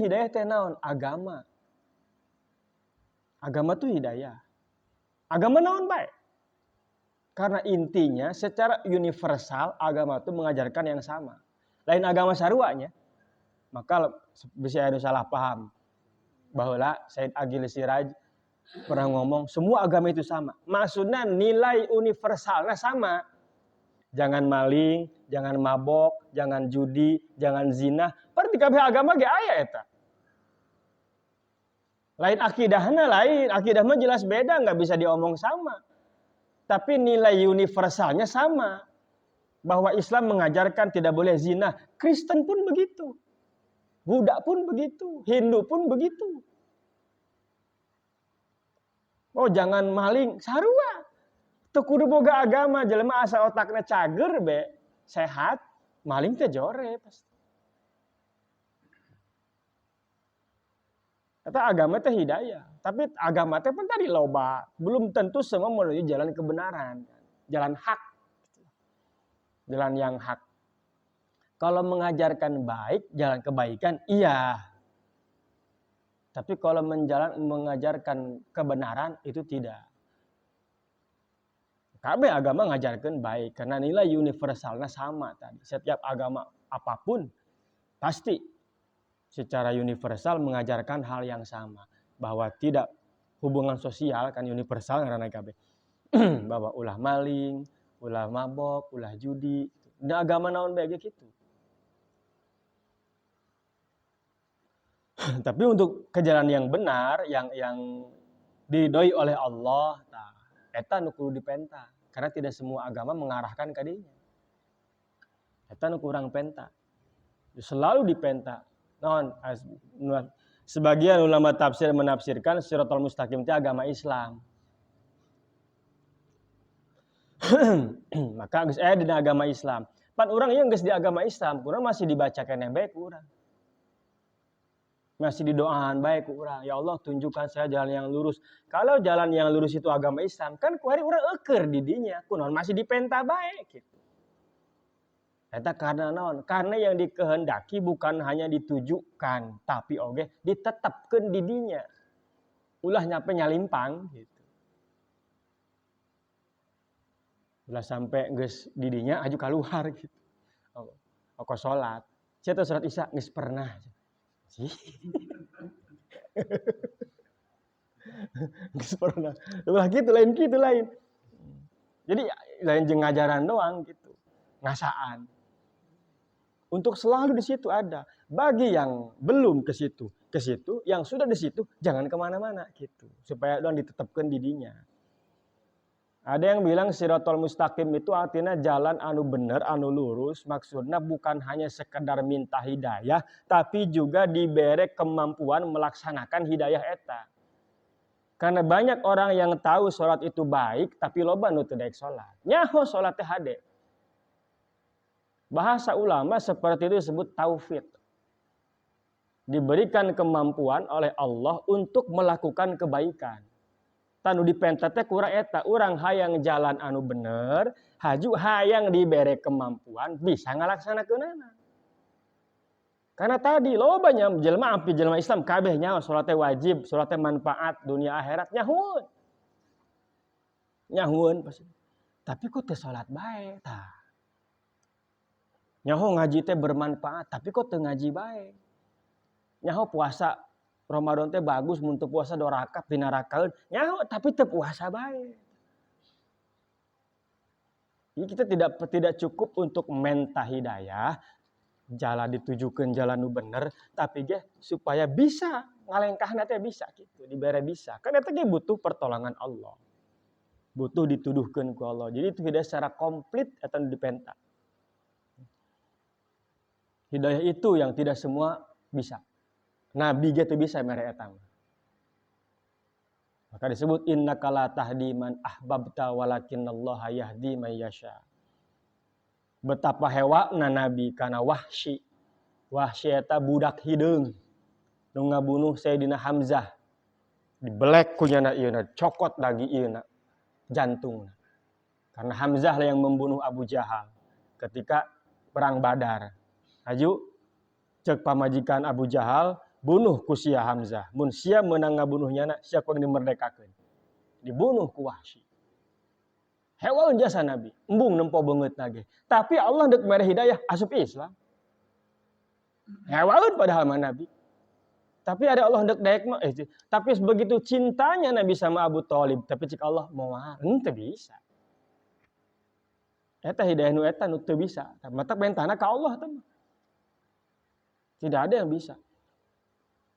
hidayah teh naon? Agama. Agama tuh hidayah. Agama naon bae? Karena intinya secara universal agama itu mengajarkan yang sama. Lain agama saruanya, maka bisa ada salah paham. Bahwa Said Agil Siraj pernah ngomong semua agama itu sama. Maksudnya nilai universalnya sama. Jangan maling, jangan mabok, jangan judi, jangan zina. Berarti kabeh agama ge aya eta. Lain akidahna lain, akidah mah jelas beda, nggak bisa diomong sama. Tapi nilai universalnya sama. Bahwa Islam mengajarkan tidak boleh zina. Kristen pun begitu. Buddha pun begitu. Hindu pun begitu. Oh jangan maling. Sarua. Teu kudu boga agama. Jelema asa otakna cager be. Sehat. Maling teh jore pasti. Kata agama teh hidayah. Tapi agama teh pun tadi loba. Belum tentu semua menuju jalan kebenaran. Jalan hak. Jalan yang hak. Kalau mengajarkan baik, jalan kebaikan, iya. Tapi kalau mengajarkan kebenaran, itu tidak. Kabeh agama mengajarkan baik. Karena nilai universalnya sama tadi. Setiap agama apapun, pasti secara universal mengajarkan hal yang sama. Bahwa tidak hubungan sosial, kan universal karena kabeh. Bahwa ulah maling, ulah mabok, ulah judi. Nah, agama naon bae gitu. Tapi untuk ke jalan yang benar, yang diridhoi oleh Allah, nah, eta nu kudu dipenta. Karena tidak semua agama mengarahkan ka dinya. Eta nu kurang penta. Selalu dipenta. Naon? Sebagian ulama tafsir menafsirkan Shiratal Mustaqim itu agama Islam. Maka geus aya dina agama Islam. Pan urang ieu geus di agama Islam, kurang masih dibacakan yang baik urang. Masih didoaan baik ku urang. Ya Allah tunjukkan saya jalan yang lurus. Kalau jalan yang lurus itu agama Islam, kan kuari urang eukeur di dinya. Kunaon masih dipenta baik gitu. Eta karena naon? Karena yang dikehendaki bukan hanya ditujukan, tapi oge ditetapkeun di dinya. Ulah nyampe nyalimpang gitu. Ulah sampai geus di dinya aju kaluar gitu. Oko salat. Sia teh salat Isya geus pernah. Geus pernah. Ulah gitu lain. Jadi lain jeung ngajaran doang gitu. Ngasaan. Untuk selalu di situ ada. Bagi yang belum ke situ, yang sudah di situ jangan kemana-mana gitu. Supaya doang ditetapkan di dinya. Ada yang bilang Shiratal Mustaqim itu artinya jalan anu bener, anu lurus. Maksudnya bukan hanya sekedar minta hidayah, tapi juga diberi kemampuan melaksanakan hidayah eta. Karena banyak orang yang tahu sholat itu baik, tapi loba nu teu daek sholat. Nyaho sholat teh hade. Bahasa ulama seperti itu disebut taufik. Diberikan kemampuan oleh Allah untuk melakukan kebaikan. Tanu dipenta teh kurang eta, urang hayang jalan anu bener, haju hayang dibere kemampuan bisa ngalaksanakeunana. Karena tadi loba nya jelema ampi jelema Islam kabeh nyaho salat teh wajib, salat teh manfaat dunia akhirat nyahueun. Nyahueun pasti. Tapi kok teu salat bae tah. Nyaho ngaji teh bermanfaat, tapi kok teu ngaji bae. Nyaho puasa Ramadan teh bagus mun teu puasa 2 rakaat dina rakaeun. Nyaho tapi teu puasa bae. Jadi kita tidak cukup untuk menta hidayah, jalan ditujukeun jalan nu bener, tapi ge supaya bisa ngalengkahna teh bisa gitu, dibere bisa. Kan eta ge butuh pertolongan Allah. Butuh dituduhkeun ku Allah. Jadi itu hidayah secara komplit eta nu dipenta. Hidayah itu yang tidak semua bisa. Nabi gitu bisa mere eta. Maka disebut innaka la tahdi man ahbabta walakinallaha yahdi may yasha. Betapa hewana Nabi kana Wahsy. Wahsy eta budak hideung nu ngabunuh Sayyidina Hamzah. Dibelek ku nya ieu cokot lagi ieu jantungna. Karena Hamzah lah yang membunuh Abu Jahal ketika perang Badar. Aju cek pamajikan Abu Jahal bunuh ku sia Hamzah. Mun sia meunang ngabunuhnya sia kudu dimerdekakeun. Dibunuh ku Wahsy. Hewan jasa Nabi, embung nempo banget nage. Tapi Allah dek mere hidayah asup Islam. Hewan padahal mah Nabi. Tapi ada Allah hendak daek mah tapi begitu cintanya Nabi sama Abu Thalib, tapi cik Allah moal henteu bisa. Eta hidayah nu eta nu teu bisa. Mata bentana ka Allah teh. Tidak ada yang bisa.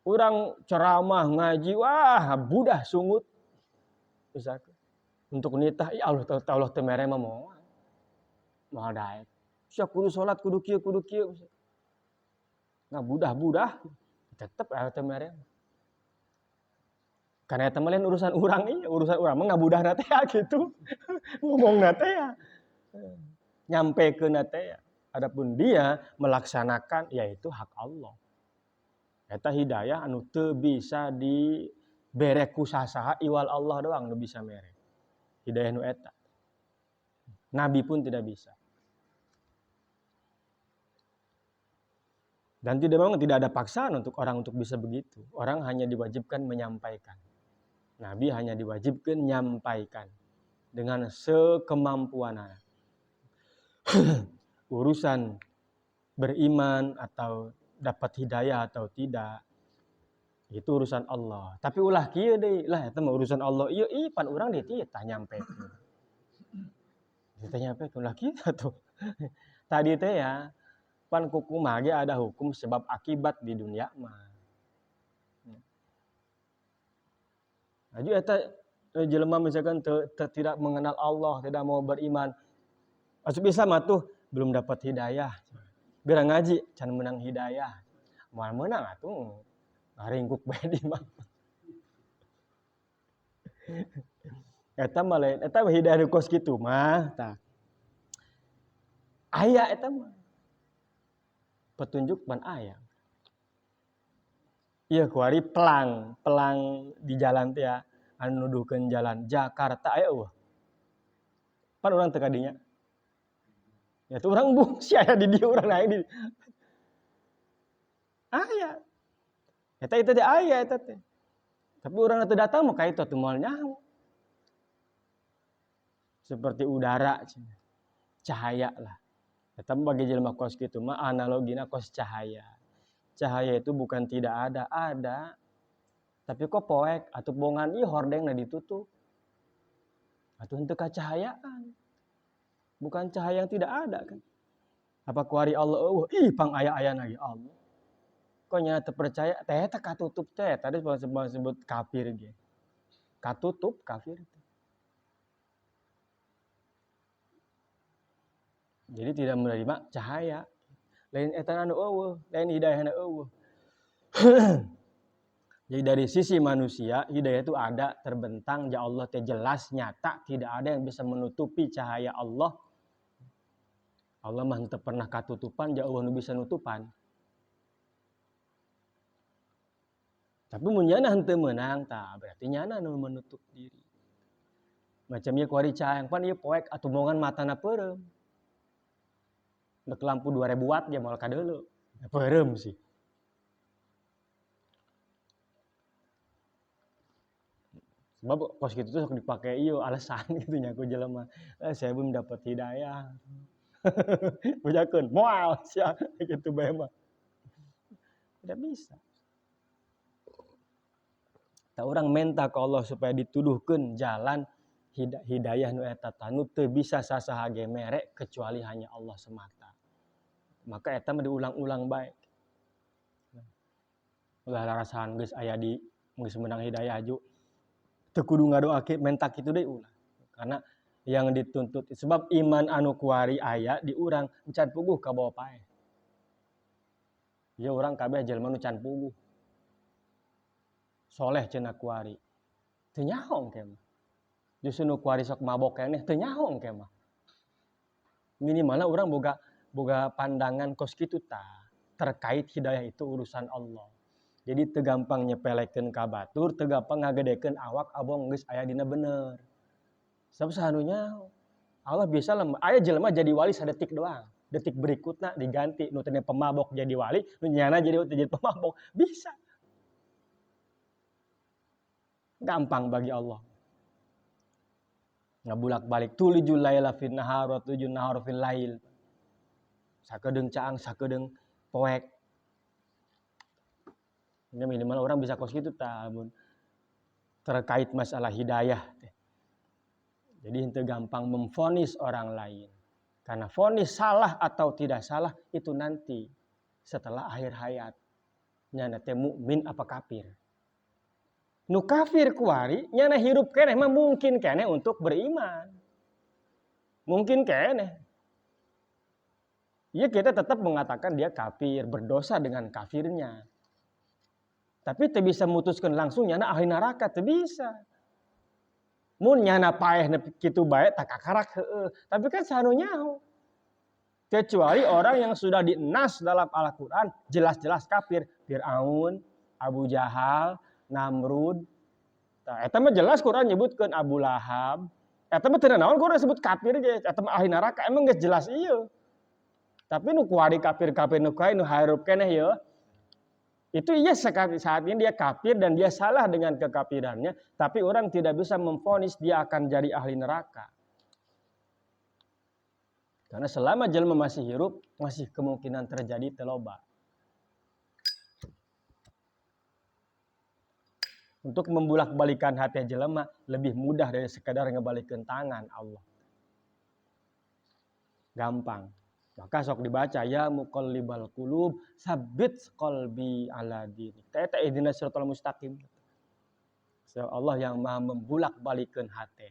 Orang ceramah ngaji wah budah sungut. Bisa untuk nitah Allah teu mere mah moal daek. Sia kudu salat kudu kieu. Nah budah tetep teu mere. Karena eta mah lain urusan urang ieu, urusan urang mah ngabudahna teh gitu. Ngomongna teh ya. Nyampekeun teh ya. Adapun dia melaksanakan yaitu hak Allah. Eta hidayah anu teu bisa dibere ku sasaha iwal Allah doang nu bisa mere. Hidayah nu eta. Nabi pun tidak bisa. Dan memang tidak ada paksaan untuk orang untuk bisa begitu. Orang hanya diwajibkan menyampaikan. Nabi hanya diwajibkan menyampaikan dengan sekemampuannya. Urusan beriman atau dapat hidayah atau tidak itu urusan Allah. Tapi ulah kieu deui, lah eta mah urusan Allah. Ieu pan urang deui tah nyampekeun. Kita nyampekeun ulah kieu atuh. Tadi teh ya pan kumaha ge ada hukum sebab akibat di dunia mah. Aju eta jelema misalkan tidak mengenal Allah, tidak mau beriman. Masuk Islam atuh belum dapat hidayah. Gerang ngaji can menang hidayah. Moal meunang atuh ngaringkuk bae di mah. Eta mah lain, eta hidayah nu kos kitu mah tah. Aya eta mah. Petunjuk pan aya. Ieu kuari pelang di jalan teh ya anu nuduhkeun jalan Jakarta aya eueuh. Pan urang teu ka dinya. Ya tuh orang bungsi aya di dieu urang naik di. Aya. Eta teh aya eta teh. Tapi urang teu datang mah ka itu atuh moal nyaho. Seperti udara cahaya lah. Eta bagi jelema kos kitu mah analogina kos cahaya. Cahaya itu bukan tidak ada, ada. Tapi kok poek atuh bongan ieu hordengna ditutup. Atuh henteu kacahayaan. Bukan cahaya yang tidak ada kan. Apa kuari Allah eueuh ih pang aya-ayana ge Allah. Kok nya teu percaya teh eta katutup teh tadi disebut kafir ge. Katutup kafir. Jadi tidak menerima cahaya. Lain eta anu eueuh, lain hidayahna eueuh. Jadi dari sisi manusia hidayah itu ada terbentang ya Allah teh jelas nyata tidak ada yang bisa menutupi cahaya Allah. Allah mah teu pernah katutupan ya Allah nu bisa nutupan. Tapi mun nyana henteu meunang tah berarti nyana nu menutup diri. Macam ieu kuari cahaya pan ieu poek atuh moongan matana peureum. Dek lampu 2000 watt ge moal kadeuleu. Peureum sih. Sebab kos kitu tuh sok dipake ieu alasan gitu nya ku jelema. Saya belum dapat hidayah. Pujakeun moal sia kitu bae mah. Tidak bisa. Ta urang menta ka Allah supaya dituduhkeun jalan hidayah nu eta tanu teu bisa sasaha ge mere kecuali hanya Allah semata. Maka eta mah diulang-ulang bae. Ulah rasahan geus aya di geus meunang hidayah aju. Teu kudu ngadoake menta kitu deui ulah. Karena yang dituntut sebab iman anu kuari aya di urang can puguh ka bawah paeh. Ieu urang kabeh jelema nu can puguh. Soleh cenah kuari. Teu nyaho engke mah. Justru nu kuari sok mabok keneh teu nyaho engke mah. Minimalna urang boga pandangan kos kitu tah. Terkait hidayah itu urusan Allah. Jadi teu gampang nyepelekeun ka batur, teu gampang ngagedekeun awak abong geus aya dina bener. Sabab sahanunya Allah bisa aya jelema jadi wali sadetik doang. Detik berikutnya diganti nu teh pemabok jadi wali, nu nyana jadi pemabok. Bisa. Gampang bagi Allah. Ngabulak-balik tulijul laila fin nahar wa tulijul nahar fil lail. Sakedeung caang, sakedeung poek. Ini minimal orang bisa kos gitu terkait masalah hidayah. Jadi itu gampang memvonis orang lain. Karena vonis salah atau tidak salah itu nanti setelah akhir hayat. Nyana teh mukmin apa kafir. Nu kafir kuari nyana hirup keneh mah mungkin keneh untuk beriman. Mungkin keneh. Ya kita tetap mengatakan dia kafir, berdosa dengan kafirnya. Tapi teu bisa mutuskeun langsung nyana ahli neraka, teu bisa. Mun nyana paeh kitu bae tak kakarak heueuh. Tapi kan sanu nyaho. Kecuali orang yang sudah dinas dalam Al-Qur'an jelas-jelas kafir, Firaun, Abu Jahal, Namrud. Nah, eta mah jelas Quran nyebutkeun Abu Lahab. Eta mah teu naon Quran sebut kafir ge, eta mah ahli neraka emang geus jelas ieu. Tapi nu kuari kafir-kafir nu kae nu harup keneh ya. Itu iya saat ini dia kafir dan dia salah dengan kekafirannya, tapi orang tidak bisa memvonis dia akan jadi ahli neraka. Karena selama jelema masih hirup, masih kemungkinan terjadi teloba. Untuk membulak-balikan hati jelema lebih mudah dari sekadar ngebalikeun tangan Allah. Gampang. Maka sok dibaca ya muqallibal qulub sabbit qalbi ala dinik. Eta ihdinas siratal mustaqim. So, Allah yang Maha membulak-balikeun hati.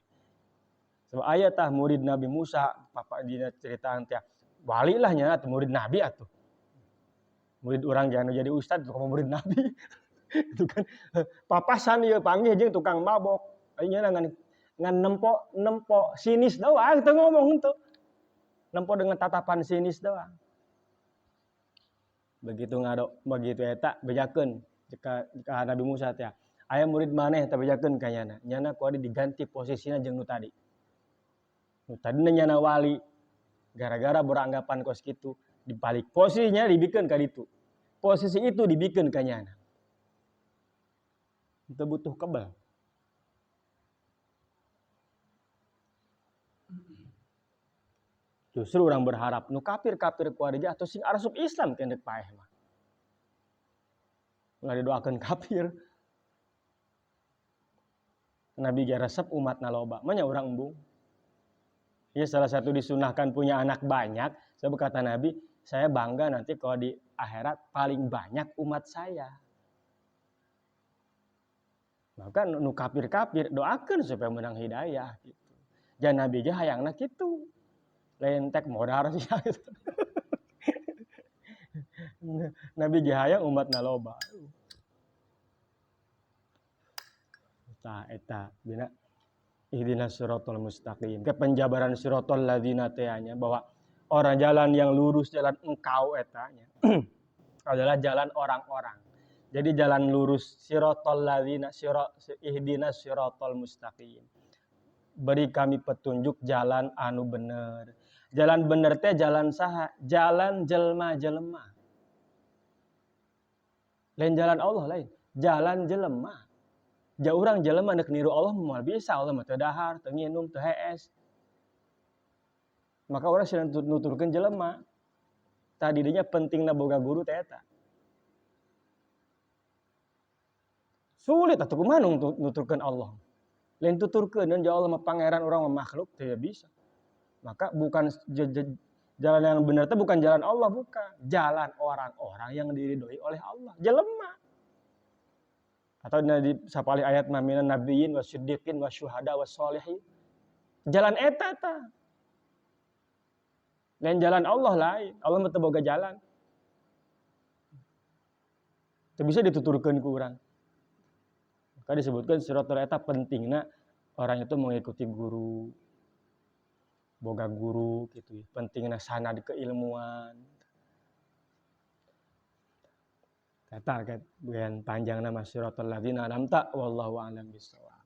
So, ayat tah murid Nabi Musa, Bapak dina ceritaan teh wali lah nya atuh murid Nabi atuh. Murid orang jangan jadi ustad tuh murid Nabi. Itu kan papasan ieu panggih jeung tukang mabok. Aya ngan nempo sinis doang teu ngomong henteu. Nempo dengan tatapan sinis doang. Begitu eta bejakeun jika Nabi Musa teh. Aya murid maneh teh bejakeun ka nyana. Nyana kudu diganti posisinya jeung nu tadi. Nu tadina nyana wali. Gara-gara beranggapan kos kitu, dibalik posisinya dibikeun ka ditu. Posisi itu dibikeun ka nyana. Itu butuh kebal. Justru orang berharap nu kafir-kafir kuarija atau sing arasup Islam kendek paeh mah. Nggak didoakeun kafir. Nabi ge resep umatna loba, mah nya urang embung. Ya salah satu disunahkan punya anak banyak, sebab kata Nabi, saya bangga nanti kalau di akhirat paling banyak umat saya. Maka nu kafir-kafir doakeun supaya menang hidayah gitu. Jangan Nabi ge hayangna kitu. Lain tek modar sih gitu. Nabi ge hayang umatna loba. Eta bina ihdinas siratal mustaqim. Ke penjabaran siratal ladzina tanya bahwa orang jalan yang lurus jalan engkau etanya adalah jalan orang-orang. Jadi jalan lurus siratal ladzina ihdinas siratal mustaqim. Beri kami petunjuk jalan anu bener. Jalan bener teh jalan saha? Jalan jelema-jelema. Lain jalan Allah lain. Jalan jelema. Jauh orang jelema nek niru Allah moal bisa Allah mah teu dahar, teu nginum, teu hees. Maka orang sedang nuturkeun jelema. Tadi dinya pentingna boga guru teh eta. Sulit atuh kumaha nuturkeun Allah. Lain tuturkeun dan Allah mah pangeran orang mah makhluk teu bisa. Maka bukan jalan yang benar itu bukan jalan Allah, bukan. Jalan orang-orang yang diridhoi oleh Allah. Jelema. Atau di sapali ayat maminan nabiyyin wasiddiqin wasyuhada wassolihin. Jalan eta ta. Lain jalan Allah lain. Allah mah teu boga jalan. Teu bisa dituturkeun ku urang. Maka disebutkan siratal eta pentingna orang itu mengikuti guru. Boga guru gitu ya. Pentingna sanad keilmuan. Target bagian panjang nama siratal ladzina an'amta wallahu a'lam bishawab.